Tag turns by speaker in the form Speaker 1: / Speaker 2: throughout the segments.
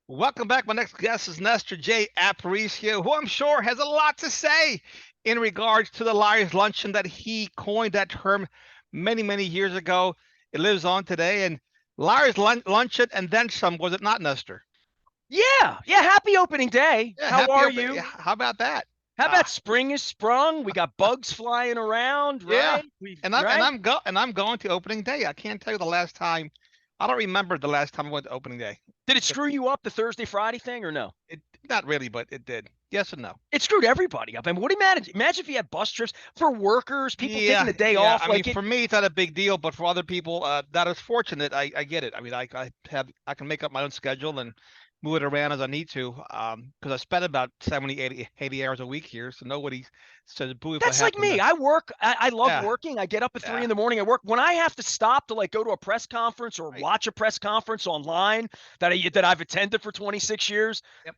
Speaker 1: Welcome back. My next guest is Nestor Aparicio, who I'm sure has a lot to say in regards to the Liars Luncheon that he coined that term many, many years ago. It lives on today. And Luncheon and then some, was it not, Nestor?
Speaker 2: Yeah, yeah. Happy opening day.
Speaker 1: Yeah,
Speaker 2: How
Speaker 1: happy
Speaker 2: are
Speaker 1: opening.
Speaker 2: you?
Speaker 1: How about that?
Speaker 2: How
Speaker 1: Ah,
Speaker 2: about spring is sprung? We got bugs flying around,
Speaker 1: yeah.
Speaker 2: right? We
Speaker 1: And
Speaker 2: right?
Speaker 1: I'm going to opening day. I can't tell you the last time. I don't remember the last time I went to opening day.
Speaker 2: Did it screw you up the Thursday Friday thing or no?
Speaker 1: It not really, but it did. Yes and no.
Speaker 2: It screwed everybody up. I mean, what do you imagine? Imagine if you had bus trips for workers, people taking
Speaker 1: Yeah,
Speaker 2: the day
Speaker 1: yeah.
Speaker 2: off.
Speaker 1: I mean,
Speaker 2: Like it.
Speaker 1: for me, it's not a big deal, but for other people, that is fortunate. I get it. I mean, I can make up my own schedule and move it around as I need to. Because I spend about 70, 80 hours a week here, so nobody says boo if I
Speaker 2: That's like
Speaker 1: happen
Speaker 2: me.
Speaker 1: to.
Speaker 2: I work. I love
Speaker 1: Yeah,
Speaker 2: working. I get up at three
Speaker 1: yeah,
Speaker 2: in the morning. I work when I have to stop to like go to a press conference or
Speaker 1: right.
Speaker 2: watch a press conference online that I've attended for 26 years.
Speaker 1: Yep.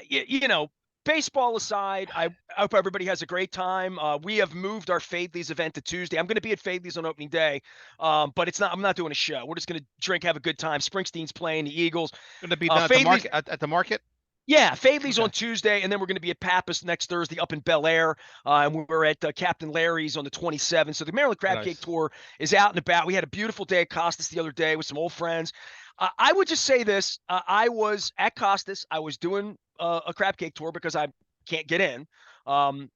Speaker 2: You know, baseball aside, I hope everybody has a great time. We have moved our Fadley's event to Tuesday. I'm going to be at Fadley's on opening day, but it's not. I'm not doing a show. We're just going to drink, have a good time. Springsteen's playing the Eagles.
Speaker 1: Gonna be done at the
Speaker 2: Fadley's
Speaker 1: market. At the market.
Speaker 2: yeah, Fadley's
Speaker 1: Okay.
Speaker 2: on Tuesday, and then we're going to be at Pappas next Thursday up in Bel Air. And we're at Captain Larry's on the 27th. So the Maryland
Speaker 1: Very
Speaker 2: Crab Cake
Speaker 1: nice.
Speaker 2: Tour is out and about. We had a beautiful day at Costas the other day with some old friends. I would just say this. I was at Costas. I was doing a crab cake tour because I can't get in. Um,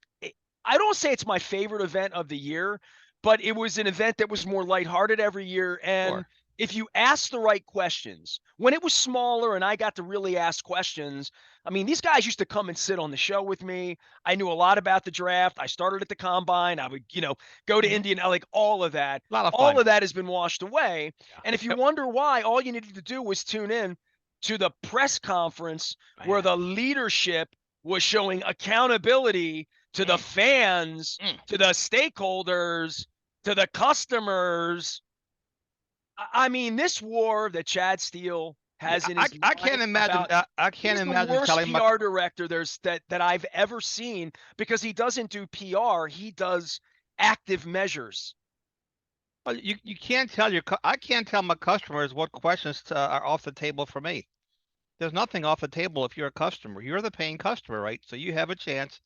Speaker 2: I don't say it's my favorite event of the year, but it was an event that was more lighthearted every year. And
Speaker 1: Sure.
Speaker 2: if you ask the right questions, when it was smaller and I got to really ask questions, I mean, these guys used to come and sit on the show with me. I knew a lot about the draft. I started at the combine. I would, go to
Speaker 1: Hmm.
Speaker 2: Indian, like all of that.
Speaker 1: A lot of
Speaker 2: All
Speaker 1: fun.
Speaker 2: of that has been washed away.
Speaker 1: Yeah.
Speaker 2: And if you
Speaker 1: Yep.
Speaker 2: wonder why, all you needed to do was tune in to the press conference where
Speaker 1: Yeah.
Speaker 2: the leadership was showing accountability to the
Speaker 1: Mm,
Speaker 2: fans,
Speaker 1: mm.
Speaker 2: to the stakeholders, to the customers. I mean, this war that Chad Steele
Speaker 1: Yeah,
Speaker 2: has in his
Speaker 1: I can't
Speaker 2: mind
Speaker 1: imagine.
Speaker 2: about
Speaker 1: I can't
Speaker 2: he's the
Speaker 1: imagine
Speaker 2: worst
Speaker 1: telling my.
Speaker 2: PR director that I've ever seen because he doesn't do PR, he does active measures.
Speaker 1: Well, you can't tell I can't tell my customers what questions are off the table for me. There's nothing off the table if you're a customer. You're the paying customer, right? So you have a chance.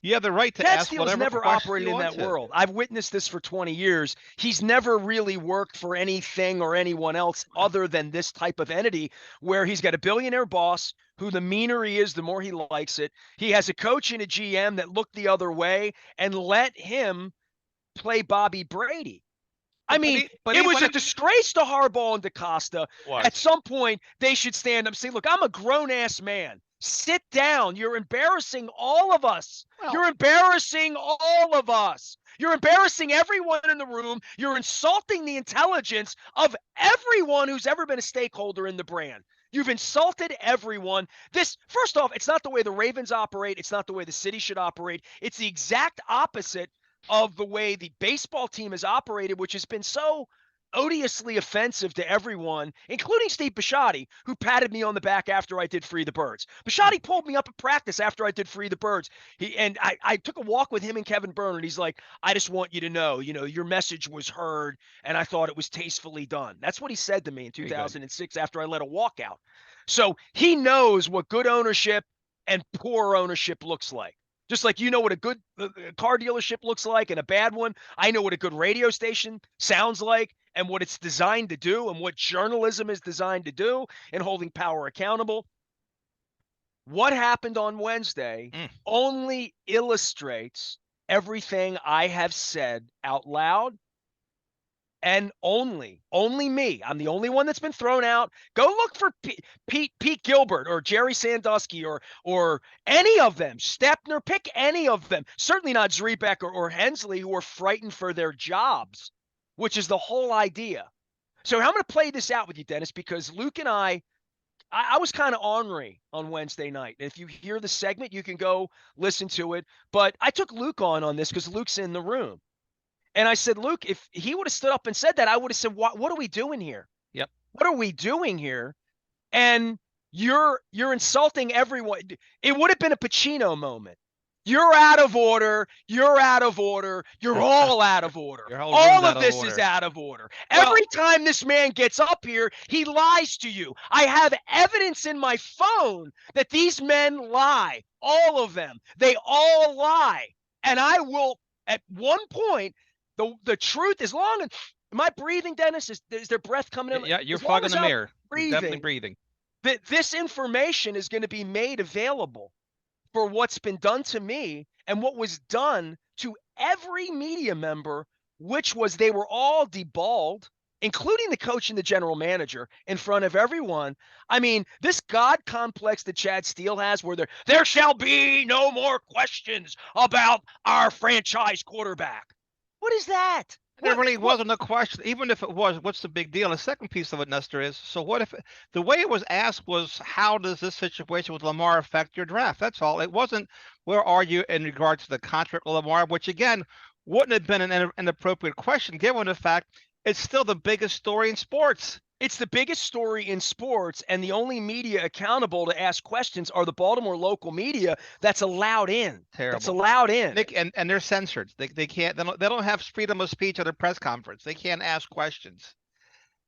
Speaker 1: You have the right to
Speaker 2: Chad
Speaker 1: ask
Speaker 2: Steele's
Speaker 1: whatever
Speaker 2: never
Speaker 1: questions
Speaker 2: operated
Speaker 1: you
Speaker 2: in
Speaker 1: want
Speaker 2: that
Speaker 1: to.
Speaker 2: world. I've witnessed this for 20 years. He's never really worked for anything or anyone else other than this type of entity where he's got a billionaire boss who the meaner he is, the more he likes it. He has a coach and a GM that look the other way and let him play Bobby Brady. I mean,
Speaker 1: But
Speaker 2: it was
Speaker 1: even
Speaker 2: a
Speaker 1: if
Speaker 2: disgrace to Harbaugh and DaCosta.
Speaker 1: it
Speaker 2: At
Speaker 1: was,
Speaker 2: some point, they should stand up and say, look, I'm a grown ass man. Sit down. You're embarrassing all of us.
Speaker 1: well,
Speaker 2: You're embarrassing all of us. You're embarrassing everyone in the room. You're insulting the intelligence of everyone who's ever been a stakeholder in the brand. You've insulted everyone. This, first off, it's not the way the Ravens operate. It's not the way the city should operate. It's the exact opposite of the way the baseball team has operated, which has been so odiously offensive to everyone, including Steve Bisciotti, who patted me on the back after I did Free the Birds.
Speaker 1: hmm,
Speaker 2: Bisciotti pulled me up at practice after I did Free the Birds. I took a walk with him and Kevin Burnett. He's like, I just want you to know, your message was heard, and I thought it was tastefully done. That's what he said to me in
Speaker 1: very good.
Speaker 2: 2006 after I let a walk out. So he knows what good ownership and poor ownership looks like. Just like you know what a good car dealership looks like and a bad one, I know what a good radio station sounds like and what it's designed to do and what journalism is designed to do and holding power accountable. What happened on Wednesday
Speaker 1: Mm.
Speaker 2: only illustrates everything I have said out loud and only me. I'm the only one that's been thrown out. Go look for Pete Gilbert or Jerry Sandusky or any of them. Stepner, pick any of them. Certainly not Zrebeck or Hensley, who are frightened for their jobs, which is the whole idea. So I'm going to play this out with you, Dennis, because Luke and I was kind of ornery on Wednesday night. If you hear the segment, you can go listen to it. But I took Luke on this because Luke's in the room. And I said, Luke, if he would have stood up and said that, I would have said, what are we doing here?
Speaker 1: Yep.
Speaker 2: What are we doing here? And you're insulting everyone. It would have been a Pacino moment. You're out of order. You're out of order. You're all out of order.
Speaker 1: Your whole room's
Speaker 2: All
Speaker 1: out
Speaker 2: of
Speaker 1: of
Speaker 2: this is
Speaker 1: order.
Speaker 2: out of order.
Speaker 1: Well,
Speaker 2: Every time this man gets up here, he lies to you. I have evidence in my phone that these men lie. All of them. They all lie. And I will, at one point, the truth, as long as, am I breathing, Dennis? Is there breath coming in?
Speaker 1: yeah, you're
Speaker 2: As long
Speaker 1: fogging
Speaker 2: as
Speaker 1: the
Speaker 2: I'm
Speaker 1: mirror. You're definitely breathing.
Speaker 2: that this information is going to be made available for what's been done to me and what was done to every media member, which was they were all deballed, including the coach and the general manager, in front of everyone. I mean, this God complex that Chad Steele has, where there shall be no more questions about our franchise quarterback. What is that?
Speaker 1: There really wasn't a question. Even if it was, what's the big deal? The second piece of it, Nestor, is so what if the way it was asked was, how does this situation with Lamar affect your draft? That's all. It wasn't, where are you in regards to the contract with Lamar, which again wouldn't have been an inappropriate question given the fact it's still the biggest story in sports.
Speaker 2: It's the biggest story in sports, and the only media accountable to ask questions are the Baltimore local media that's allowed in.
Speaker 1: Terrible.
Speaker 2: That's allowed in.
Speaker 1: Nick, and they're censored. They can't. They don't have freedom of speech at a press conference. They can't ask questions.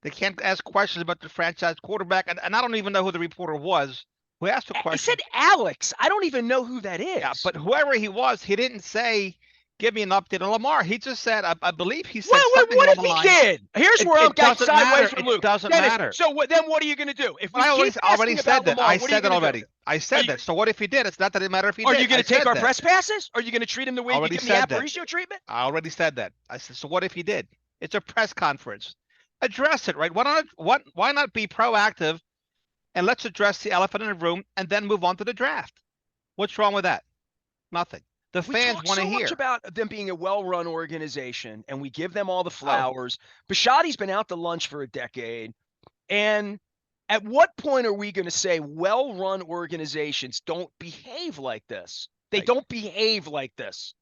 Speaker 1: They can't ask questions about the franchise quarterback. And I don't even know who the reporter was who asked the question.
Speaker 2: He said Alex. I don't even know who that is.
Speaker 1: Yeah, but whoever he was, he didn't say, give me an update on Lamar. He just said, I believe he said something
Speaker 2: what
Speaker 1: along
Speaker 2: if
Speaker 1: the
Speaker 2: he
Speaker 1: line.
Speaker 2: did? Here's where I'm getting sideways from Luke.
Speaker 1: It doesn't
Speaker 2: Dennis,
Speaker 1: matter.
Speaker 2: So then what are you going to do? If we
Speaker 1: I already said that.
Speaker 2: Lamar,
Speaker 1: I said that already. I said that. So what if he did? It's not that it matter if he did.
Speaker 2: Are you going to take our press passes? Are you going to treat him the way you give me Aparicio treatment?
Speaker 1: I already said that. I said, so what if he did? It's a press conference. Address it, right? Why not be proactive and let's address the elephant in the room and then move on to the draft? What's wrong with that? Nothing. The fans want to hear.
Speaker 2: We talk so much about them being a well-run organization, and we give them all the flowers. Bisciotti's been out to lunch for a decade, and at what point are we going to say well-run organizations don't behave like this? They don't behave like this.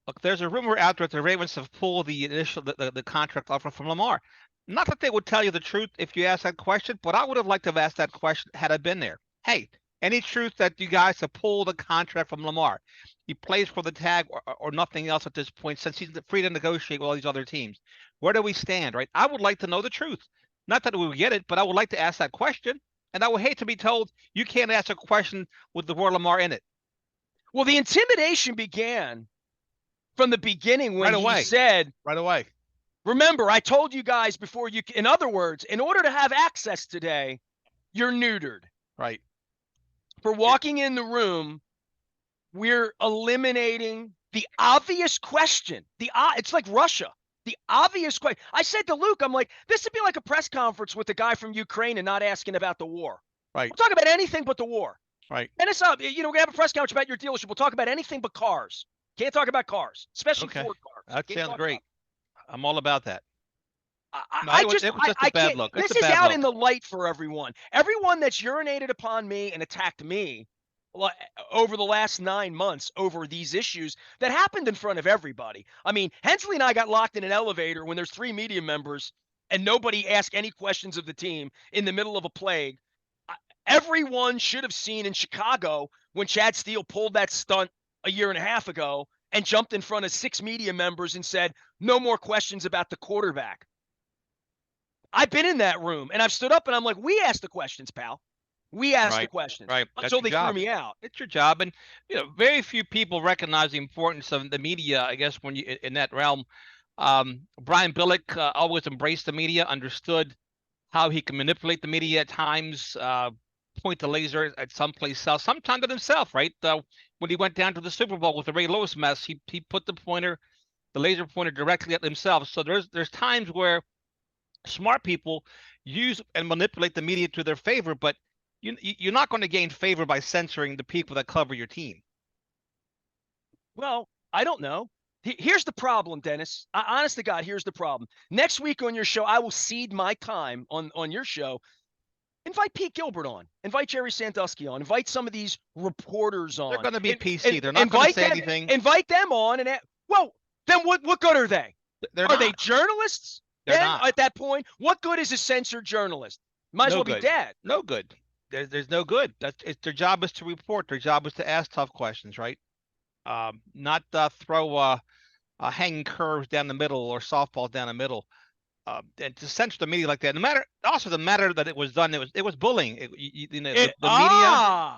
Speaker 1: Look, there's a rumor out there that the Ravens have pulled the contract offer from Lamar. Not that they would tell you the truth if you asked that question, but I would have liked to have asked that question had I been there. Hey, any truth that you guys have pulled the contract from Lamar? He plays for the tag or nothing else at this point, since he's free to negotiate with all these other teams. Where do we stand, right? I would like to know the truth. Not that we would get it, but I would like to ask that question. And I would hate to be told you can't ask a question with the word Lamar in it.
Speaker 2: Well, the intimidation began from the beginning when he said,
Speaker 1: right away.
Speaker 2: Remember, I told you guys before you, in other words, in order to have access today, you're neutered.
Speaker 1: Right.
Speaker 2: For walking in the room, we're eliminating the obvious question. It's like Russia. The obvious question. I said to Luke, I'm like, this would be like a press conference with the guy from Ukraine and not asking about the war.
Speaker 1: Right.
Speaker 2: We'll talk about anything but the war.
Speaker 1: Right.
Speaker 2: And it's up. We're going to have a press conference about your dealership. We'll talk about anything but cars. Can't talk about cars, especially Ford cars.
Speaker 1: That sounds great. I'm all about that.
Speaker 2: It was just a bad look. This is out in the light for everyone. Everyone that's urinated upon me and attacked me over the last 9 months over these issues that happened in front of everybody. I mean, Hensley and I got locked in an elevator when there's 3 media members and nobody asked any questions of the team in the middle of a plague. Everyone should have seen in Chicago when Chad Steele pulled that stunt a year and a half ago and jumped in front of 6 media members and said, no more questions about the quarterback. I've been in that room and I've stood up and I'm like, we asked the questions, pal. We asked the questions.
Speaker 1: Right.
Speaker 2: Until they threw me out.
Speaker 1: It's your job. And, very few people recognize the importance of the media, I guess, when you in that realm. Brian Billick always embraced the media, understood how he can manipulate the media at times, point the laser at someplace else, sometimes at himself, right? When he went down to the Super Bowl with the Ray Lewis mess, he put the laser pointer directly at himself. So there's times where smart people use and manipulate the media to their favor, but you're not going to gain favor by censoring the people that cover your team.
Speaker 2: Well, I don't know. Here's the problem, Dennis. Honest to God, here's the problem. Next week on your show, I will cede my time on your show. Invite Pete Gilbert on. Invite Jerry Sandusky on. Invite some of these reporters on.
Speaker 1: They're going to be PC. They're not going to say anything.
Speaker 2: Invite them on. Then what good are they? Are they journalists?
Speaker 1: They're not.
Speaker 2: At that point, what good is a censored journalist? Might as well be dead.
Speaker 1: No good. There's no good. Their job is to report. Their job is to ask tough questions, right? Not throw hanging curves down the middle or softballs down the middle. And to censor the media like that, no matter also the matter that it was done, it was bullying.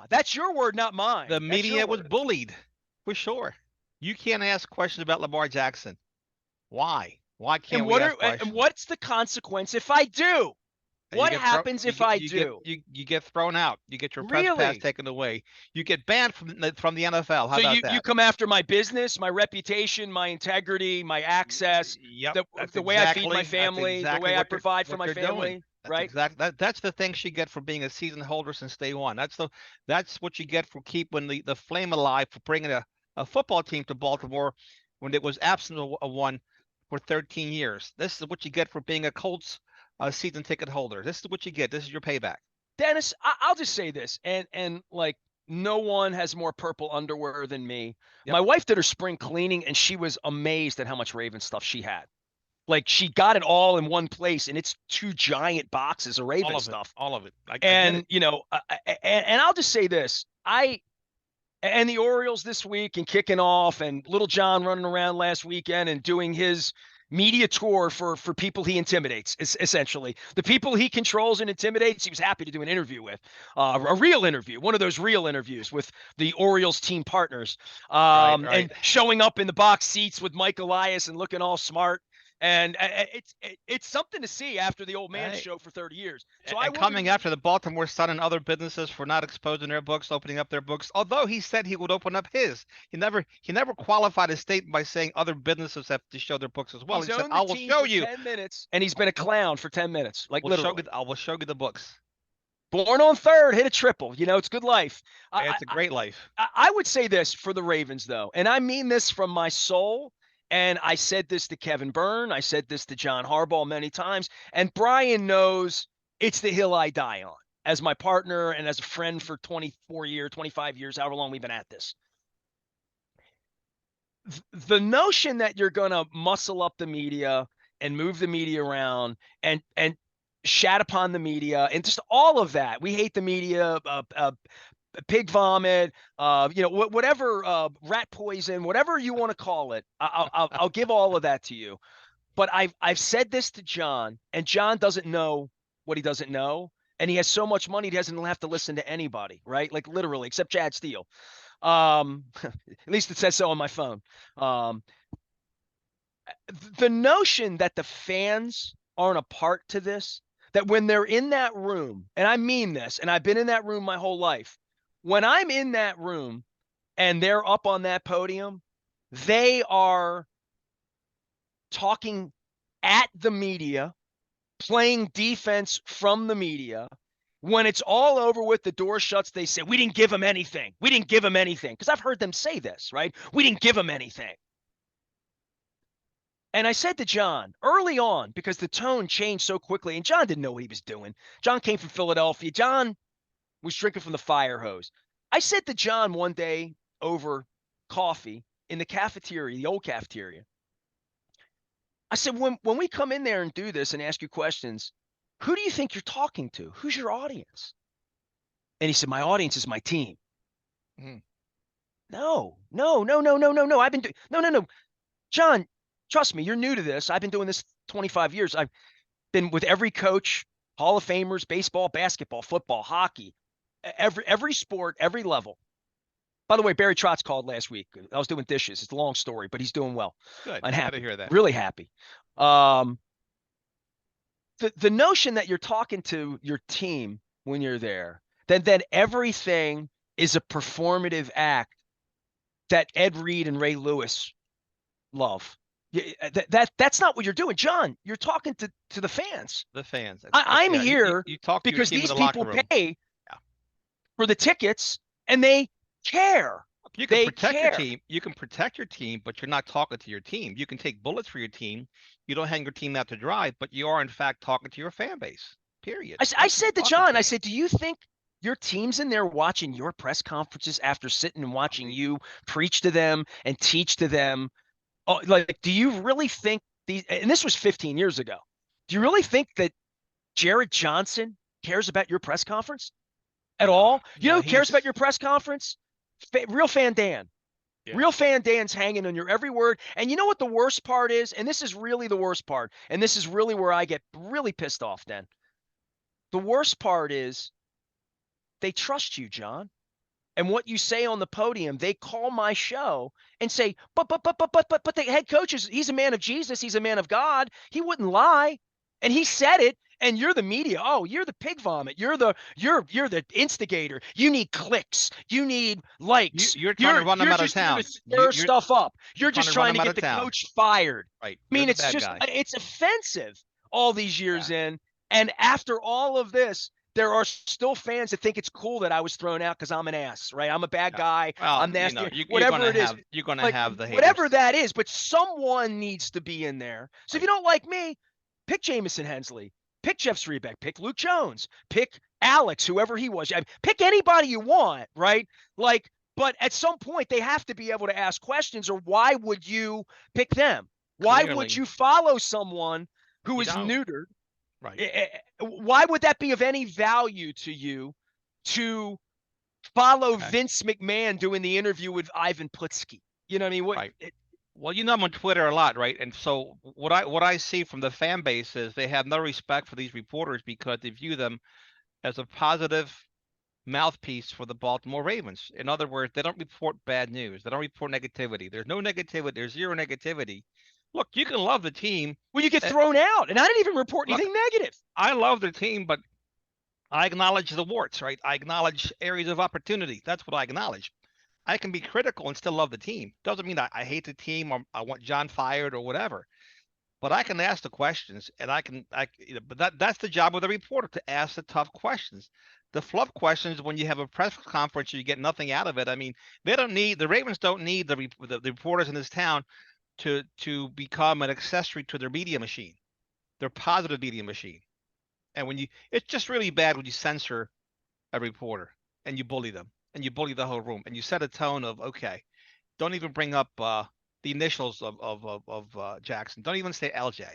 Speaker 2: That's your word, not mine.
Speaker 1: The
Speaker 2: That's your
Speaker 1: media was
Speaker 2: word.
Speaker 1: bullied, for sure. You can't ask questions about Lamar Jackson. Why? Why can't we ask
Speaker 2: And
Speaker 1: questions?
Speaker 2: what's the consequence if I do?
Speaker 1: You
Speaker 2: What
Speaker 1: get thrown.
Speaker 2: happens if I do?
Speaker 1: You get thrown out. You get your press pass
Speaker 2: Really?
Speaker 1: taken away. You get banned from the NFL. How
Speaker 2: So
Speaker 1: about
Speaker 2: you
Speaker 1: that?
Speaker 2: come after my business, my reputation, my integrity, my access,
Speaker 1: Yep,
Speaker 2: the way I feed my
Speaker 1: that's
Speaker 2: family, the
Speaker 1: exactly
Speaker 2: way I
Speaker 1: what they're
Speaker 2: provide for
Speaker 1: what
Speaker 2: my
Speaker 1: they're doing.
Speaker 2: family,
Speaker 1: That's
Speaker 2: right?
Speaker 1: exactly that's the thing she get for being a season holder since day one. That's what you get for keeping the flame alive, for bringing a football team to Baltimore when it was absent of one for 13 years. This is what you get for being a Colts season ticket holder. This is what you get. This is your payback.
Speaker 2: Dennis, I'll just say this, and like no one has more purple underwear than me.
Speaker 1: Yep,
Speaker 2: My wife did her spring cleaning, and she was amazed at how much Raven stuff she had. Like she got it all in one place, and it's two giant boxes of
Speaker 1: all
Speaker 2: Raven
Speaker 1: of it,
Speaker 2: stuff.
Speaker 1: all of it. I get
Speaker 2: And
Speaker 1: it.
Speaker 2: and I'll just say this, and the Orioles this week and kicking off, and Little John running around last weekend and doing his media tour for people he intimidates, essentially. The people he controls and intimidates, he was happy to do an interview with, a real interview, one of those real interviews with the Orioles team partners,
Speaker 1: Right, right.
Speaker 2: and showing up in the box seats with Mike Elias and looking all smart. And it's something to see after the old man
Speaker 1: Hey,
Speaker 2: show for 30 years. So I
Speaker 1: and
Speaker 2: will be
Speaker 1: coming after the Baltimore Sun and other businesses for not exposing their books, opening up their books. Although he said he would open up his, he never qualified his statement by saying other businesses have to show their books as well.
Speaker 2: He's
Speaker 1: He said,
Speaker 2: owned the
Speaker 1: "I will
Speaker 2: team
Speaker 1: show
Speaker 2: for
Speaker 1: you.
Speaker 2: 10 minutes, and he's been a clown for 10 minutes, like literally.
Speaker 1: I will show you the books."
Speaker 2: Born on third, hit a triple. It's good life.
Speaker 1: It's a great life.
Speaker 2: I would say this for the Ravens, though, and I mean this from my soul. And I said this to Kevin Byrne. I said this to John Harbaugh many times. And Brian knows it's the hill I die on as my partner and as a friend for 24 years, 25 years, however long we've been at this. The notion that you're going to muscle up the media and move the media around and shat upon the media and just all of that. We hate the media, pig vomit, whatever, rat poison, whatever you want to call it. I'll give all of that to you. But I've said this to John, and John doesn't know what he doesn't know. And he has so much money, he doesn't have to listen to anybody, right? Like literally, except Chad Steele. At least it says so on my phone. The notion that the fans aren't a part to this, that when they're in that room, and I mean this, and I've been in that room my whole life, when I'm in that room and they're up on that podium, they are talking at the media, playing defense from the media. When it's all over with, the door shuts, they say, we didn't give them anything. We didn't give them anything. Because I've heard them say this, right? We didn't give them anything. And I said to John early on, because the tone changed so quickly, and John didn't know what he was doing. John came from Philadelphia. John was drinking from the fire hose. I said to John one day over coffee in the cafeteria, the old cafeteria, I said, when we come in there and do this and ask you questions, who do you think you're talking to? Who's your audience? And he said, my audience is my team.
Speaker 1: Mm.
Speaker 2: No. I've been doing, no. John, trust me, you're new to this. I've been doing this 25 years. I've been with every coach, Hall of Famers, baseball, basketball, football, hockey, every sport, every level. By the way, Barry Trotz called last week. I was doing dishes. It's a long story, but he's doing well.
Speaker 1: Good.
Speaker 2: I'm
Speaker 1: Glad to
Speaker 2: happy.
Speaker 1: hear that.
Speaker 2: Really happy. The notion that you're talking to your team when you're there, then everything is a performative act that Ed Reed and Ray Lewis love. That's not what you're doing, John. You're talking to the fans.
Speaker 1: The fans.
Speaker 2: I'm
Speaker 1: Yeah,
Speaker 2: here
Speaker 1: you talk to your
Speaker 2: because
Speaker 1: team in
Speaker 2: these
Speaker 1: the locker
Speaker 2: people
Speaker 1: room.
Speaker 2: pay
Speaker 1: Yeah.
Speaker 2: for the tickets and they care.
Speaker 1: You can
Speaker 2: They
Speaker 1: protect your
Speaker 2: care.
Speaker 1: team. You can protect your team, but you're not talking to your team. You can take bullets for your team. You don't hang your team out to dry, but you are in fact talking to your fan base. Period.
Speaker 2: I
Speaker 1: That's who
Speaker 2: said to
Speaker 1: you're talking
Speaker 2: John,
Speaker 1: to.
Speaker 2: I said, do you think your team's in there watching your press conferences after sitting and watching you preach to them and teach to them? Oh, like, do you really think these, and this was 15 years ago, do you really think that Jared Johnson cares about your press conference at
Speaker 1: No,
Speaker 2: all? You know
Speaker 1: no,
Speaker 2: who cares about
Speaker 1: he's
Speaker 2: your press conference? Real fan Dan.
Speaker 1: Yeah.
Speaker 2: Real fan Dan's hanging on your every word. And you know what the worst part is? And this is really the worst part. And this is really where I get really pissed off, Dan. The worst part is they trust you, John. And what you say on the podium, they call my show and say, but the head coach he's a man of Jesus. He's a man of God. He wouldn't lie. And he said it. And you're the media. Oh, you're the pig vomit. You're the instigator. You need clicks. You need likes.
Speaker 1: You're trying to run them
Speaker 2: You're
Speaker 1: out of
Speaker 2: just here to
Speaker 1: town.
Speaker 2: stir stuff up. You're
Speaker 1: trying
Speaker 2: just
Speaker 1: to run
Speaker 2: trying to
Speaker 1: them out
Speaker 2: get
Speaker 1: of
Speaker 2: the
Speaker 1: town.
Speaker 2: coach fired.
Speaker 1: Right.
Speaker 2: I mean,
Speaker 1: You're the
Speaker 2: it's
Speaker 1: bad
Speaker 2: just
Speaker 1: guy.
Speaker 2: it's offensive all these years
Speaker 1: Yeah.
Speaker 2: in. And after all of this, there are still fans that think it's cool that I was thrown out because I'm an ass, right? I'm a bad
Speaker 1: Yeah.
Speaker 2: guy.
Speaker 1: Well,
Speaker 2: I'm nasty.
Speaker 1: you're
Speaker 2: Whatever
Speaker 1: gonna
Speaker 2: it is,
Speaker 1: have you're gonna
Speaker 2: like
Speaker 1: have the haters.
Speaker 2: whatever that is, but someone needs to be in there. So if
Speaker 1: Right.
Speaker 2: you don't like me, pick Jamison Hensley, pick Jeff Srebeck, pick Luke Jones, pick Alex, whoever he was. Pick anybody you want, right? Like, but at some point they have to be able to ask questions, or why would you pick them? Why would
Speaker 1: Clearly,
Speaker 2: you follow someone who
Speaker 1: you
Speaker 2: is
Speaker 1: don't.
Speaker 2: neutered?
Speaker 1: Right.
Speaker 2: Why would that be of any value to you to follow
Speaker 1: Okay.
Speaker 2: Vince McMahon doing the interview with Ivan Putski? You know what I mean?
Speaker 1: Right. Well, I'm on Twitter a lot, right? And so what I see from the fan base is they have no respect for these reporters because they view them as a positive mouthpiece for the Baltimore Ravens. In other words, they don't report bad news. They don't report negativity. There's no negativity. There's zero negativity. Look, you can love the team.
Speaker 2: Well, you get thrown out, and I didn't even report
Speaker 1: Look,
Speaker 2: anything negative.
Speaker 1: I love the team, but I acknowledge the warts, right? I acknowledge areas of opportunity. That's what I acknowledge. I can be critical and still love the team. Doesn't mean I hate the team or I want John fired or whatever. But I can ask the questions, and but that's the job of the reporter, to ask the tough questions. The fluff questions, when you have a press conference, you get nothing out of it. I mean, the Ravens don't need the reporters in this town to become an accessory to their media machine, their positive media machine. And it's just really bad when you censor a reporter and you bully them and you bully the whole room and you set a tone of, okay, don't even bring up the initials of Jackson. Don't even say LJ.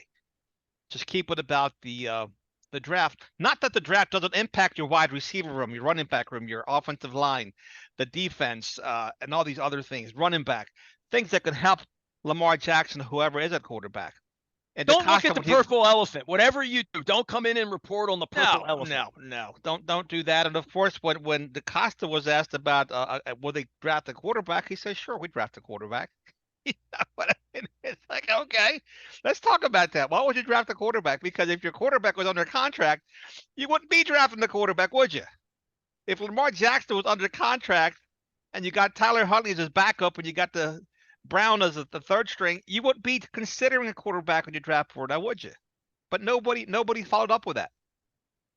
Speaker 1: Just keep it about the draft. Not that the draft doesn't impact your wide receiver room, your running back room, your offensive line, the defense, and all these other things. Running back, things that could help Lamar Jackson, whoever is at quarterback. And
Speaker 2: don't look at the purple elephant. Whatever you do, don't come in and report on the purple elephant.
Speaker 1: No. Don't do that. And of course, when DeCosta was asked about will they draft a quarterback, he said, "Sure, we draft a quarterback." You know what I mean? It's like, okay, let's talk about that. Why would you draft a quarterback? Because if your quarterback was under contract, you wouldn't be drafting the quarterback, would you? If Lamar Jackson was under contract and you got Tyler Huntley as his backup and you got the Brown as the third string, you wouldn't be considering a quarterback when you draft for it, now would you? But nobody followed up with that.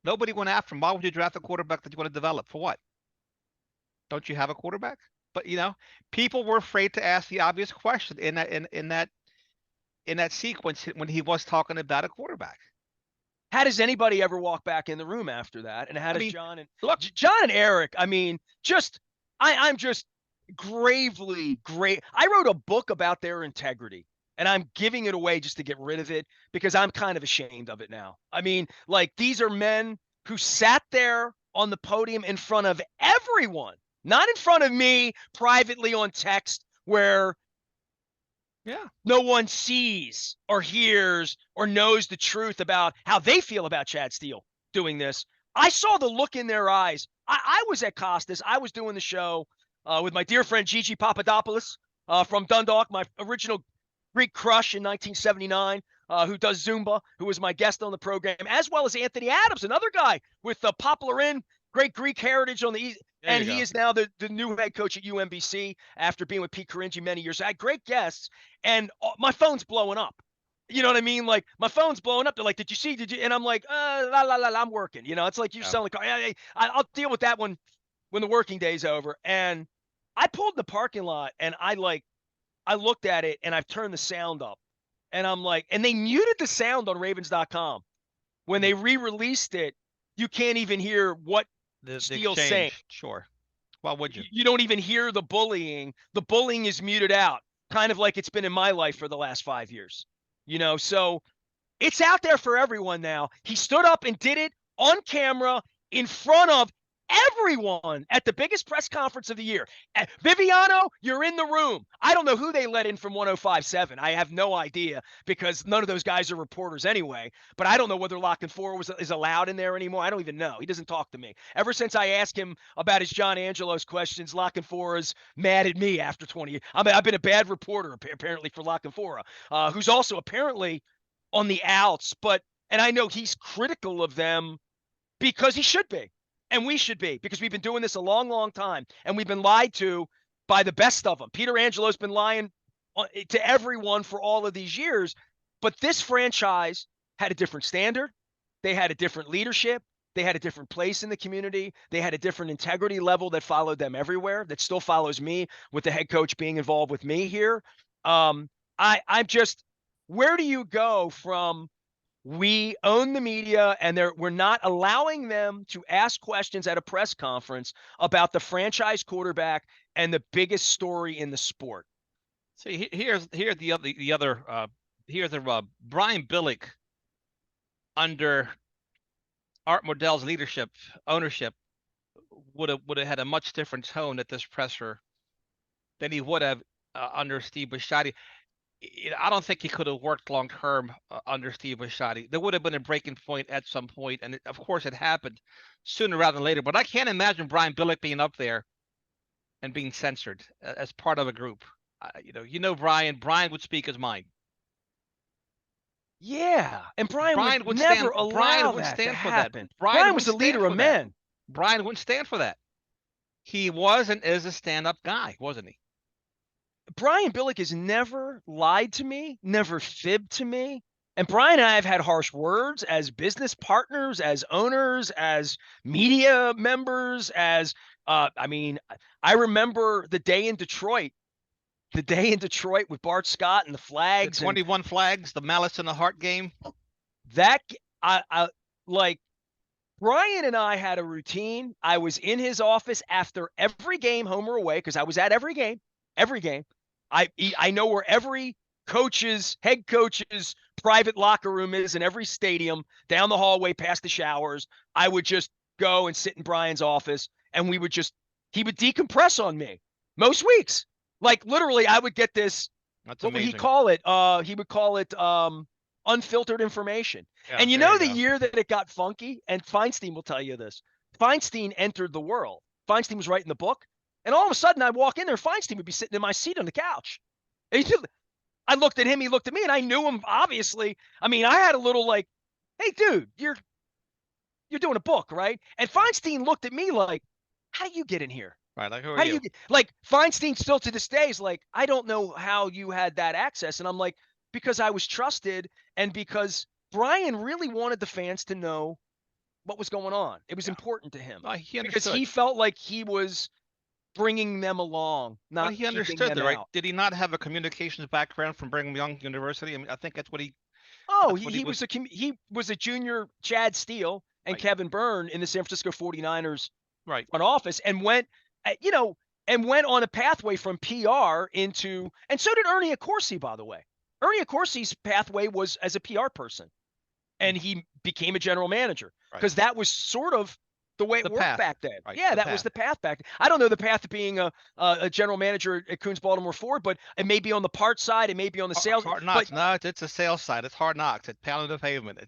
Speaker 1: Nobody went after him. Why would you draft a quarterback that you want to develop? For what? Don't you have a quarterback? But people were afraid to ask the obvious question in that sequence when he was talking about a quarterback.
Speaker 2: How does anybody ever walk back in the room after that? And how does John and Eric? I mean, I'm just gravely great. I wrote a book about their integrity, and I'm giving it away just to get rid of it because I'm kind of ashamed of it now. I mean, like, these are men who sat there on the podium in front of everyone, not in front of me privately on text where no one sees or hears or knows the truth about how they feel about Chad Steele doing this. I saw the look in their eyes. I was at Costas. I was doing the show with my dear friend Gigi Papadopoulos from Dundalk, my original Greek crush in 1979, who does Zumba, who was my guest on the program, as well as Anthony Adams, another guy with Poplar Inn, great Greek heritage on the East. And he is now the new head coach at UMBC after being with Pete Caringi many years. I had great guests, and my phone's blowing up. You know what I mean? Like, my phone's blowing up. They're like, did you? And I'm like, I'm working. It's like you selling a car. I'll deal with that when the working day's over. And I pulled in the parking lot, and I looked at it, and I've turned the sound up. And I'm like, and they muted the sound on Ravens.com. When they re-released it, you can't even hear what Steele's saying.
Speaker 1: Sure. Why would you?
Speaker 2: You don't even hear the bullying. The bullying is muted out, kind of like it's been in my life for the last 5 years. So it's out there for everyone now. He stood up and did it on camera in front of everyone at the biggest press conference of the year. Viviano, you're in the room. I don't know who they let in from 105.7. I have no idea because none of those guys are reporters anyway. But I don't know whether La Canfora is allowed in there anymore. I don't even know. He doesn't talk to me. Ever since I asked him about his John Angelos questions, La Canfora's mad at me after 20 years. I mean, I've been a bad reporter apparently for La Canfora, who's also apparently on the outs. And I know he's critical of them because he should be. And we should be, because we've been doing this a long, long time. And we've been lied to by the best of them. Peter Angelo's been lying to everyone for all of these years. But this franchise had a different standard. They had a different leadership. They had a different place in the community. They had a different integrity level that followed them everywhere, that still follows me with the head coach being involved with me here. I'm just, where do you go from we own the media and we're not allowing them to ask questions at a press conference about the franchise quarterback and the biggest story in the sport?
Speaker 1: See, here's Brian Billick under Art Modell's ownership would have had a much different tone at this presser than he would have under Steve Bisciotti. I don't think he could have worked long term under Steve Bisciotti. There would have been a breaking point at some point, and of course it happened sooner rather than later. But I can't imagine Brian Billick being up there and being censored as part of a group. Brian. Brian would speak his mind.
Speaker 2: Yeah, and Brian would never allow that to happen. Brian was the leader of men.
Speaker 1: Brian wouldn't stand for that. He was and is a stand-up guy, wasn't he?
Speaker 2: Brian Billick has never lied to me, never fibbed to me. And Brian and I have had harsh words as business partners, as owners, as media members, I remember the day in Detroit with Bart Scott and the flags.
Speaker 1: The 21 flags, the Malice in the Heart game.
Speaker 2: Brian and I had a routine. I was in his office after every game, home or away, because I was at every game. I know where every head coach's private locker room is in every stadium, down the hallway, past the showers. I would just go and sit in Brian's office, and he would decompress on me most weeks. Like literally, I would get this.
Speaker 1: That's
Speaker 2: what
Speaker 1: amazing.
Speaker 2: would he call it? He would call it unfiltered information.
Speaker 1: Yeah,
Speaker 2: and the year that it got funky, and Feinstein will tell you this. Feinstein entered the world. Feinstein was writing the book. And all of a sudden, I'd walk in there, Feinstein would be sitting in my seat on the couch. I looked at him, he looked at me, and I knew him, obviously. I mean, I had a little hey, dude, you're doing a book, right? And Feinstein looked at me like, how do you get in here?
Speaker 1: Right, like, who are you?
Speaker 2: Feinstein still to this day is like, I don't know how you had that access. And I'm like, because I was trusted and because Brian really wanted the fans to know what was going on. It was important to him.
Speaker 1: He understood.
Speaker 2: Because he felt like he was bringing them along, not
Speaker 1: he understood that, right? Did he not have a communications background from Brigham Young University? I mean, I think that's what he.
Speaker 2: Oh, he was a junior Chad Steele and Kevin Byrne in the San Francisco 49ers front office, and went on a pathway from PR into, and so did Ernie Accorsi, by the way. Ernie Accorsi's pathway was as a PR person, and he became a general manager because that was sort of the way it worked back then. Right. Yeah, that was the path back then. I don't know the path to being a general manager at Coons Baltimore Ford, but it may be on the parts side, it may be on the sales.
Speaker 1: Hard knocks. No, it's a sales side. It's hard knocks. It's pounding the pavement.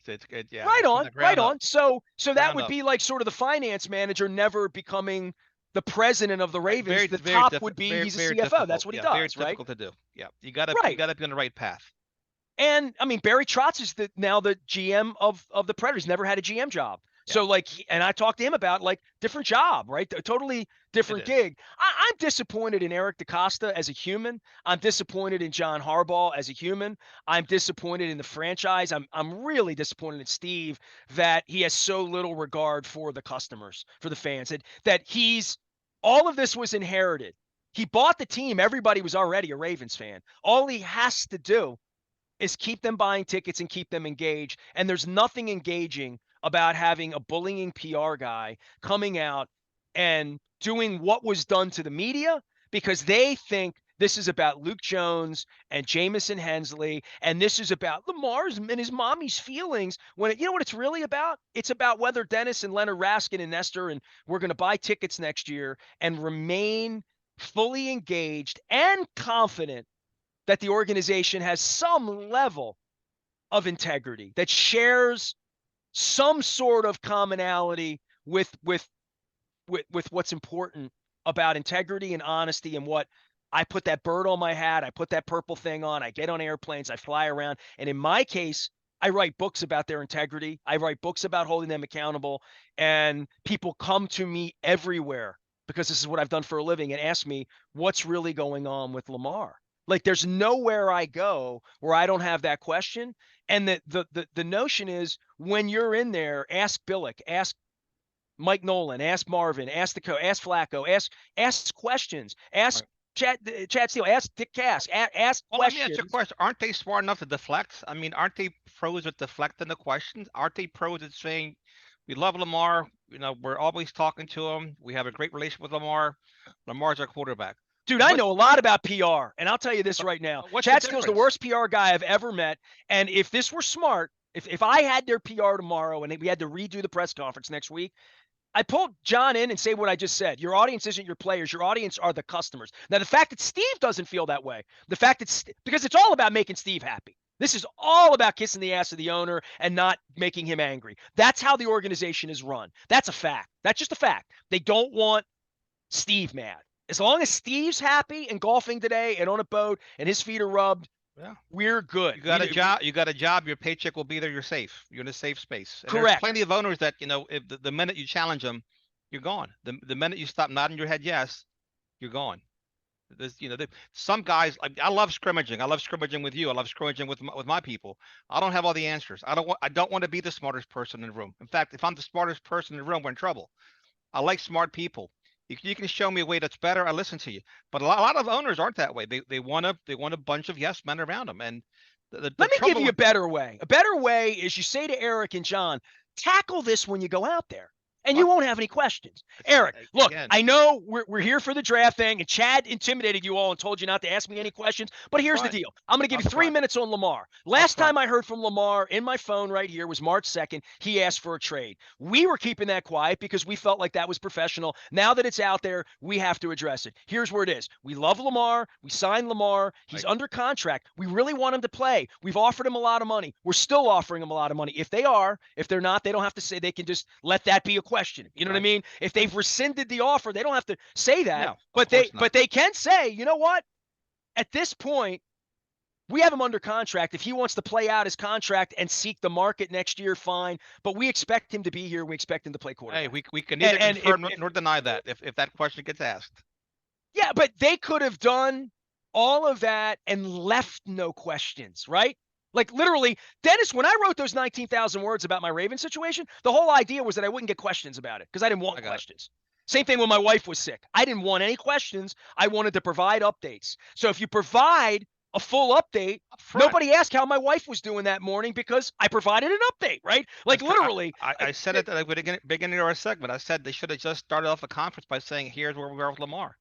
Speaker 1: Yeah.
Speaker 2: Right on. So that would be like sort of the finance manager never becoming the president of the Ravens. The top would be he's a CFO. Difficult. That's what he does.
Speaker 1: Very difficult to do. Yeah, you got to be on the right path.
Speaker 2: And I mean, Barry Trotz is now the GM of the Predators. Never had a GM job. Yeah. So and I talked to him about different job, right? A totally different gig. I'm disappointed in Eric DeCosta as a human. I'm disappointed in John Harbaugh as a human. I'm disappointed in the franchise. I'm really disappointed in Steve that he has so little regard for the customers, for the fans, that all of this was inherited. He bought the team. Everybody was already a Ravens fan. All he has to do is keep them buying tickets and keep them engaged. And there's nothing engaging about having a bullying PR guy coming out and doing what was done to the media because they think This is about Luke Jones and Jamison Hensley, and this is about Lamar's and his mommy's feelings. When you know what it's really about? It's about whether Dennis and Leonard Raskin and Nestor and we're going to buy tickets next year and remain fully engaged and confident that the organization has some level of integrity, that shares some sort of commonality with what's important about integrity and honesty and what I put that bird on my hat, I put that purple thing on, I get on airplanes, I fly around. And in my case, I write books about their integrity. I write books about holding them accountable. And people come to me everywhere because this is what I've done for a living and ask me what's really going on with Lamar. Like there's nowhere I go where I don't have that question. And the notion is when you're in there, ask Billick, ask Mike Nolan, ask Marvin, ask the coach, ask Flacco, ask questions, ask Chad Steele, ask Dick Cass, ask
Speaker 1: Well,
Speaker 2: questions.
Speaker 1: let me ask you a question. Aren't they smart enough to deflect? I mean, aren't they pros at deflecting the questions? Aren't they pros at saying, we love Lamar, you know, we're always talking to him. We have a great relationship with Lamar. Lamar's our quarterback.
Speaker 2: Dude, I know a lot about PR, and I'll tell you this right now.
Speaker 1: What's
Speaker 2: Chad
Speaker 1: the
Speaker 2: Steele's the
Speaker 1: difference?
Speaker 2: worst PR guy I've ever met, and if this were smart, if I had their PR tomorrow and we had to redo the press conference next week, I pulled John in and say what I just said. Your audience isn't your players. Your audience are the customers. Now, the fact that Steve doesn't feel that way, the fact that because it's all about making Steve happy. This is all about kissing the ass of the owner and not making him angry. That's how the organization is run. That's a fact. That's just a fact. They don't want Steve mad. As long as Steve's happy and golfing today and on a boat and his feet are rubbed,
Speaker 1: Yeah.
Speaker 2: we're good.
Speaker 1: You got a job. You got a job. Your paycheck will be there. You're safe. You're in a safe space. And
Speaker 2: Correct.
Speaker 1: There's plenty of owners that, you know, if the minute you challenge them, you're gone. The minute you stop nodding your head yes, you're gone. There's, you know, some guys, like, I love scrimmaging. I love scrimmaging with you. I love scrimmaging with my people. I don't have all the answers. I don't want to be the smartest person in the room. In fact, if I'm the smartest person in the room, we're in trouble. I like smart people. You can show me a way that's better. I listen to you. But a lot of owners aren't that way. They want a bunch of yes men around them. And
Speaker 2: Let me give you a better way. A better way is you say to Eric and John, tackle this when you go out there. And you won't have any questions. Eric, look,
Speaker 1: again,
Speaker 2: I know we're here for the draft thing, and Chad intimidated you all and told you not to ask me any questions, but here's the deal. I'm going to give you 3 minutes on Lamar. Last time I heard from Lamar in my phone right here was March 2nd. He asked for a trade. We were keeping that quiet because we felt like that was professional. Now that it's out there, we have to address it. Here's where it is. We love Lamar. We signed Lamar. He's under contract. We really want him to play. We've offered him a lot of money. We're still offering him a lot of money. If they're not, they don't have to say, they can just let that be a question. You know what I mean? If they've rescinded the offer, they don't have to say that.
Speaker 1: No,
Speaker 2: but they can say, you know what? At this point, we have him under contract. If he wants to play out his contract and seek the market next year, fine. But we expect him to be here. We expect him to play quarterback.
Speaker 1: Hey, we can neither confirm nor deny that if that question gets asked.
Speaker 2: Yeah, but they could have done all of that and left no questions, right? Like literally, Dennis, when I wrote those 19,000 words about my Raven situation, the whole idea was that I wouldn't get questions about it because I didn't want questions. Same thing when my wife was sick. I didn't want any questions. I wanted to provide updates. So if you provide a full update, nobody asked how my wife was doing that morning because I provided an update, right? Like literally.
Speaker 1: I said it at the beginning of our segment. I said they should have just started off a conference by saying, here's where we are with Lamar.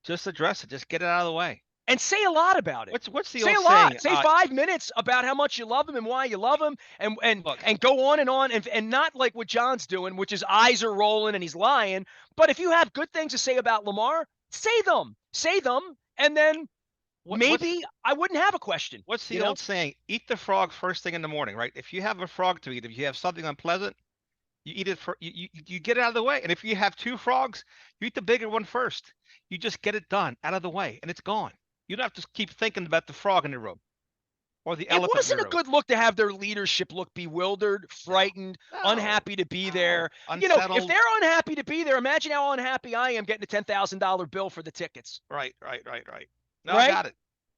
Speaker 1: Just address it. Just get it out of the way.
Speaker 2: And say a lot about it.
Speaker 1: What's the
Speaker 2: say
Speaker 1: old
Speaker 2: a lot.
Speaker 1: saying?
Speaker 2: Say 5 minutes about how much you love him and why you love him, and go on and not like what John's doing, which is eyes are rolling and he's lying. But if you have good things to say about Lamar, say them, and then maybe I wouldn't have a question.
Speaker 1: What's the old saying? Eat the frog first thing in the morning, right? If you have a frog to eat, if you have something unpleasant, you eat it you get it out of the way. And if you have 2 frogs, you eat the bigger one first. You just get it done out of the way, and it's gone. You don't have to keep thinking about the frog in the room or the elephant.
Speaker 2: It wasn't a good look to have their leadership look bewildered, frightened, unhappy to be there.
Speaker 1: Unsettled.
Speaker 2: You know, if they're unhappy to be there, imagine how unhappy I am getting a $10,000 bill for the tickets.
Speaker 1: Right. No, I got it.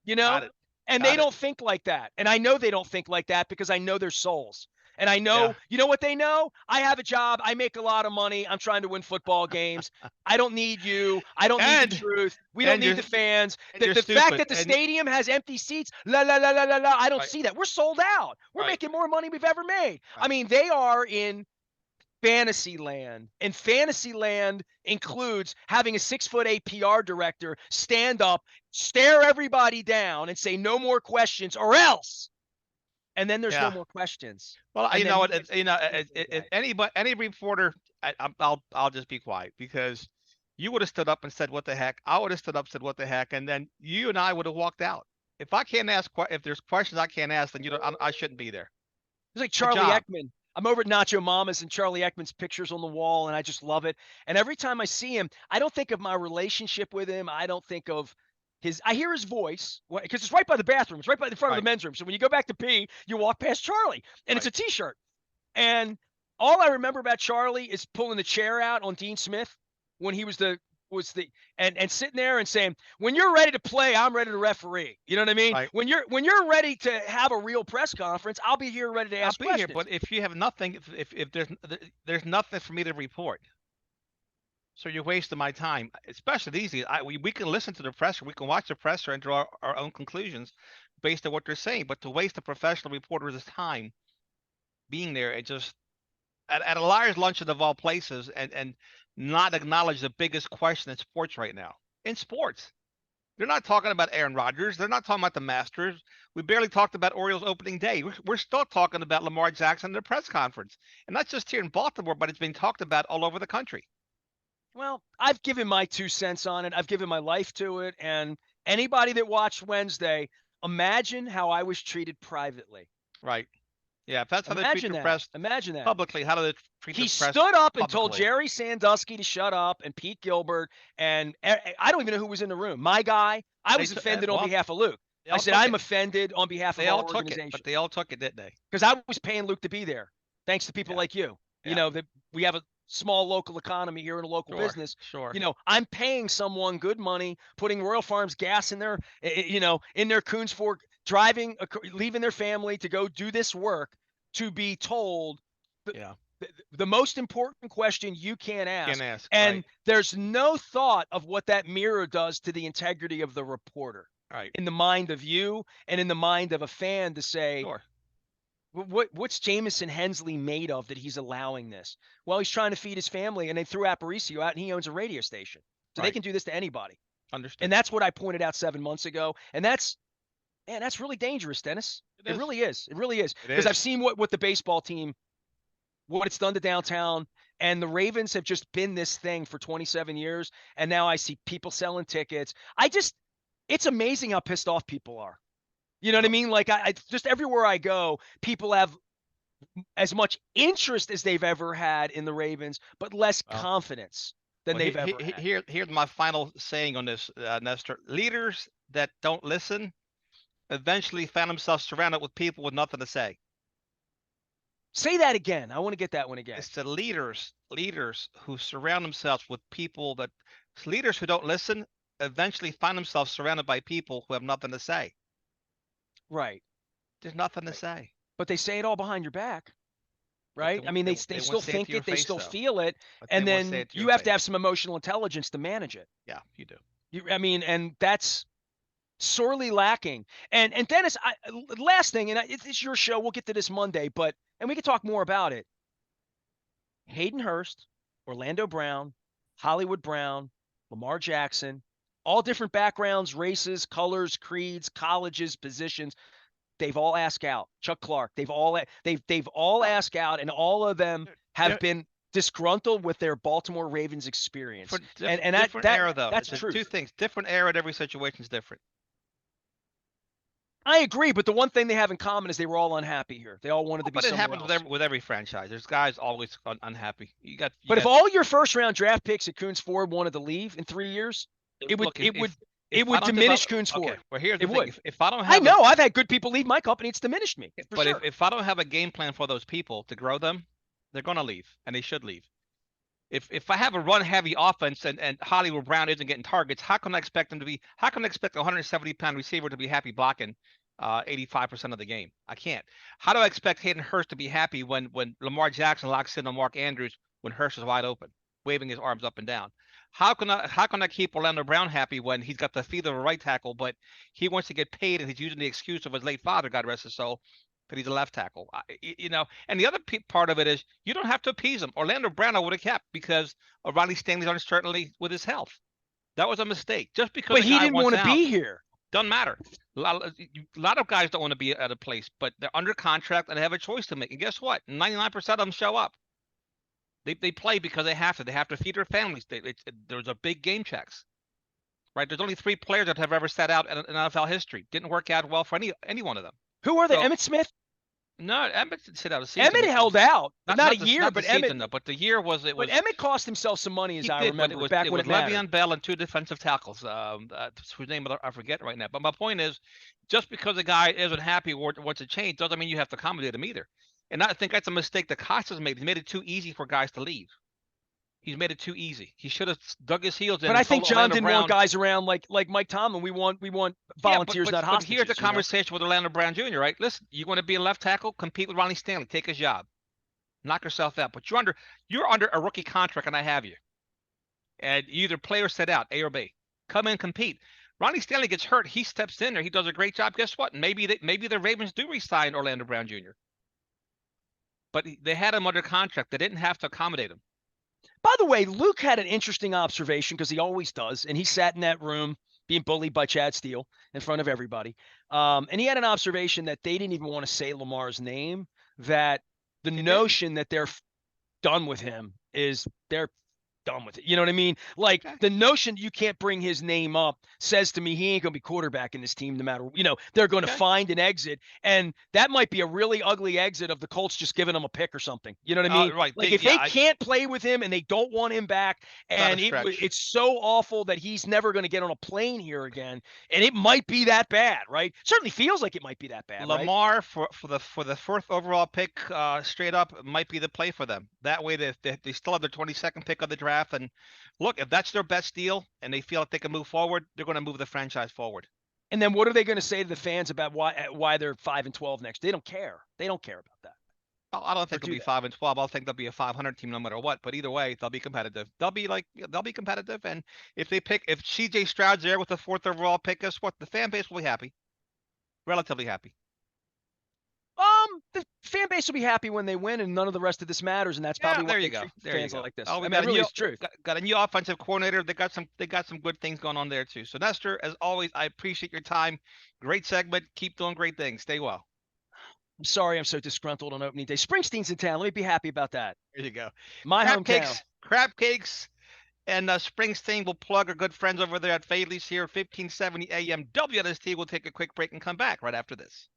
Speaker 2: You know, and they don't think like that. And I know they don't think like that because I know their souls. And I know, you know what they know? I have a job. I make a lot of money. I'm trying to win football games. I don't need you. I don't need the truth. We don't need the fans. The fact that the stadium has empty seats, I don't see that. We're sold out. We're making more money we've ever made. I mean, they are in Fantasyland. And Fantasyland includes having a 6'8" PR director stand up, stare everybody down, and say no more questions or else. And then there's no more questions.
Speaker 1: Well,
Speaker 2: and
Speaker 1: you know
Speaker 2: then
Speaker 1: what? If any reporter, I'll just be quiet, because you would have stood up and said what the heck. I would have stood up, said what the heck, and then you and I would have walked out. If I can't ask, if there's questions I can't ask, then I shouldn't be there.
Speaker 2: It's like Charlie Ekman. I'm over at Nacho Mama's and Charlie Ekman's pictures on the wall, and I just love it. And every time I see him, I don't think of my relationship with him. I don't think of I hear his voice, because it's right by the bathroom. It's right by the front of the men's room. So when you go back to pee, you walk past Charlie, and it's a T-shirt. And all I remember about Charlie is pulling the chair out on Dean Smith when he was and sitting there and saying, "When you're ready to play, I'm ready to referee." You know what I mean?
Speaker 1: Right.
Speaker 2: When you're ready to have a real press conference, I'll be here ready to ask questions.
Speaker 1: I'll be here, but if you have nothing, if there's nothing for me to report, so you're wasting my time. Especially these days, we can listen to the presser, we can watch the presser and draw our own conclusions based on what they're saying. But to waste a professional reporter's time being there, it just at a liar's luncheon of all places, and not acknowledge the biggest question in sports right now. In sports, they're not talking about Aaron Rodgers. They're not talking about the Masters. We barely talked about Orioles opening day. We're still talking about Lamar Jackson in the press conference, and not just here in Baltimore, but it's been talked about all over the country.
Speaker 2: Well, I've given my 2 cents on it. I've given my life to it, and anybody that watched Wednesday, imagine how I was treated privately.
Speaker 1: Right. Yeah, if that's how they treat the press.
Speaker 2: Imagine that.
Speaker 1: Publicly, how do they treat the press?
Speaker 2: He stood up and told Jerry Sandusky to shut up, and Pete Gilbert, and I don't even know who was in the room. My guy, I was offended on behalf of Luke. I said, I'm offended on behalf of our organization.
Speaker 1: But they all took it, didn't they?
Speaker 2: Because I was paying Luke to be there, thanks to people like you. You know, that we have a small local economy here in a local business.
Speaker 1: Sure.
Speaker 2: You know, I'm paying someone good money, putting Royal Farms gas in their, in their Coons Fork, leaving their family to go do this work, to be told the most important question you can't ask. And there's no thought of what that mirror does to the integrity of the reporter.
Speaker 1: Right.
Speaker 2: In the mind of you and in the mind of a fan to say, what's Jamison Hensley made of that he's allowing this? Well, he's trying to feed his family, and they threw Aparicio out, and he owns a radio station. So they can do this to anybody.
Speaker 1: Understood.
Speaker 2: And that's what I pointed out 7 months ago. And that's really dangerous, Dennis. It really is. It really is. Because I've seen what the baseball team, what it's done to downtown, and the Ravens have just been this thing for 27 years. And now I see people selling tickets. It's amazing how pissed off people are. You know what I mean? Like I just everywhere I go, people have as much interest as they've ever had in the Ravens, but less confidence than they've ever had.
Speaker 1: Here's my final saying on this, Nestor. Leaders that don't listen eventually find themselves surrounded with people with nothing to say.
Speaker 2: Say that again. I want to get that one again.
Speaker 1: It's the leaders who surround themselves with people leaders who don't listen eventually find themselves surrounded by people who have nothing to say.
Speaker 2: Right.
Speaker 1: There's nothing to say.
Speaker 2: But they say it all behind your back. Right? I mean, they still think it, they still feel it, and then you have to have some emotional intelligence to manage it.
Speaker 1: Yeah, you do.
Speaker 2: And that's sorely lacking. And Dennis, last thing, and it's your show. We'll get to this Monday, and we can talk more about it. Hayden Hurst, Orlando Brown, Hollywood Brown, Lamar Jackson, all different backgrounds, races, colors, creeds, colleges, positions. They've all asked out. Chuck Clark. They've all asked out, and all of them have been disgruntled with their Baltimore Ravens experience.
Speaker 1: Different era, though.
Speaker 2: That's true.
Speaker 1: Two things. Different era. And every situation is different.
Speaker 2: I agree, but the one thing they have in common is they were all unhappy here. They all wanted to be somewhere else.
Speaker 1: But it happens with every franchise. There's guys always unhappy.
Speaker 2: If all your first-round draft picks at Coons Ford wanted to leave in 3 years, it would diminish Coons Ford.
Speaker 1: Okay. Well, here's the thing. If I don't
Speaker 2: have, I've had good people leave my company. It's diminished me.
Speaker 1: But if I don't have a game plan for those people to grow them, they're going to leave, and they should leave. If I have a run-heavy offense and Hollywood Brown isn't getting targets, how can I expect them to be? How can I expect a 170-pound receiver to be happy blocking 85% of the game? I can't. How do I expect Hayden Hurst to be happy when Lamar Jackson locks in on Mark Andrews when Hurst is wide open, waving his arms up and down? How can I keep Orlando Brown happy when he's got the feet of a right tackle, but he wants to get paid and he's using the excuse of his late father, God rest his soul, that he's a left tackle. And the other part of it is you don't have to appease him. Orlando Brown I would have kept because of Ronnie Stanley's uncertainty with his health. That was a mistake. Just because
Speaker 2: But
Speaker 1: a
Speaker 2: he
Speaker 1: guy
Speaker 2: didn't
Speaker 1: wants
Speaker 2: want to
Speaker 1: out
Speaker 2: be here.
Speaker 1: doesn't matter. A lot of guys don't want to be at a place, but they're under contract and they have a choice to make. And guess what? 99% of them show up. They play because they have to. They have to feed their families. There's a big game checks. Right? There's only 3 players that have ever sat out in NFL history. Didn't work out well for any one of them.
Speaker 2: Who are they?
Speaker 1: So,
Speaker 2: Emmitt Smith?
Speaker 1: no, Emmett didn't sit out a season.
Speaker 2: Emmitt held out. Not a year,
Speaker 1: not
Speaker 2: but
Speaker 1: the season,
Speaker 2: Emmitt.
Speaker 1: though, but the year was it was.
Speaker 2: But Emmitt cost himself some money, as I
Speaker 1: Did,
Speaker 2: remember,
Speaker 1: but it was,
Speaker 2: back
Speaker 1: it
Speaker 2: when
Speaker 1: was
Speaker 2: it mattered.
Speaker 1: Le'Veon Bell and 2 defensive tackles. Whose name I forget right now. But my point is, just because a guy isn't happy or wants to change doesn't mean you have to accommodate him either. And I think that's a mistake that Costas made. He made it too easy for guys to leave. He's made it too easy. He should have dug his heels in.
Speaker 2: But I think John
Speaker 1: Orlando
Speaker 2: didn't
Speaker 1: Brown.
Speaker 2: want guys around like Mike Tomlin. We want volunteers, not hostages.
Speaker 1: But here's the conversation with Orlando Brown Jr., right? Listen, you want to be a left tackle, compete with Ronnie Stanley, take his job. Knock yourself out. But you're under a rookie contract, and I have you. And you either play or sit out, A or B. Come in, compete. Ronnie Stanley gets hurt. He steps in there. He does a great job. Guess what? Maybe the Ravens do re-sign Orlando Brown Jr. But they had him under contract. They didn't have to accommodate him.
Speaker 2: By the way, Luke had an interesting observation because he always does, and he sat in that room being bullied by Chad Steele in front of everybody. And he had an observation that they didn't even want to say Lamar's name, that the notion that they're done with him is they're done with it. You know what I mean? Like the notion you can't bring his name up says to me he ain't going to be quarterback in this team no matter, they're going to find an exit. And that might be a really ugly exit of the Colts just giving him a pick or something. You know what I mean?
Speaker 1: Right.
Speaker 2: Like if they can't play with him and they don't want him back and it's so awful that he's never going to get on a plane here again. And it might be that bad, right? Certainly feels like it might be that bad.
Speaker 1: Lamar for the 4th overall pick straight up might be the play for them. That way they still have their 22nd pick of the draft. And look, if that's their best deal and they feel like they can move forward, they're going to move the franchise forward.
Speaker 2: And then what are they going to say to the fans about why they're 5-12 next? They don't care. They don't care about that.
Speaker 1: I don't think they'll be 5-12. I think they'll be a 500 team no matter what. But either way, they'll be competitive. They'll be competitive. And if CJ Stroud's there with the 4th overall pick, guess what? The fan base will be happy, relatively happy.
Speaker 2: The fan base will be happy when they win, and none of the rest of this matters, and that's probably
Speaker 1: there
Speaker 2: why
Speaker 1: you go.
Speaker 2: Fans like this.
Speaker 1: Oh,
Speaker 2: really, it's true.
Speaker 1: Got a new offensive coordinator. They got some good things going on there too. So Nestor, as always, I appreciate your time. Great segment. Keep doing great things. Stay well.
Speaker 2: I'm sorry I'm so disgruntled on opening day. Springsteen's in town. Let me be happy about that.
Speaker 1: There you go.
Speaker 2: My hometown.
Speaker 1: Crab cakes. And Springsteen will plug our good friends over there at Fadley's here, 1570 AM WNST. We'll take a quick break and come back right after this.